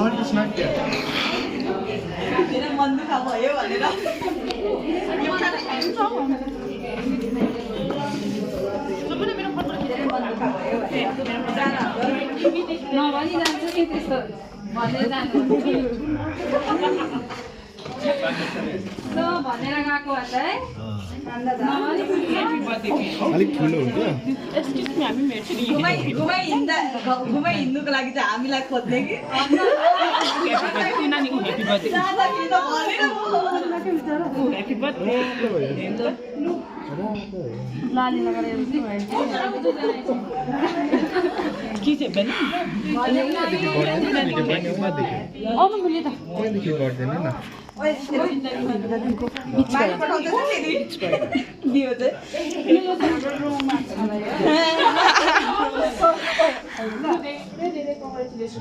salt is not there. मेरो मन दुखा भयो भनेर यो खाना खान्छ सबैले मेरो फोटो खिचेर मन दुखा भयो नभनी जान्छ नि त्यस्तो भनेर जानु ल भनेर गएको होला है अलिक ठुलो हुन्छ एक्सक्युज मी हामी भेट्छु नि घुमाइ हिँड्नुको लागि चाहिँ हामीलाई खोज्ने कि लाली लगाएर के चाहिँ बनी आउनु मिल्यो त कहिलेदेखि गर्दैन न दियो चाहिँ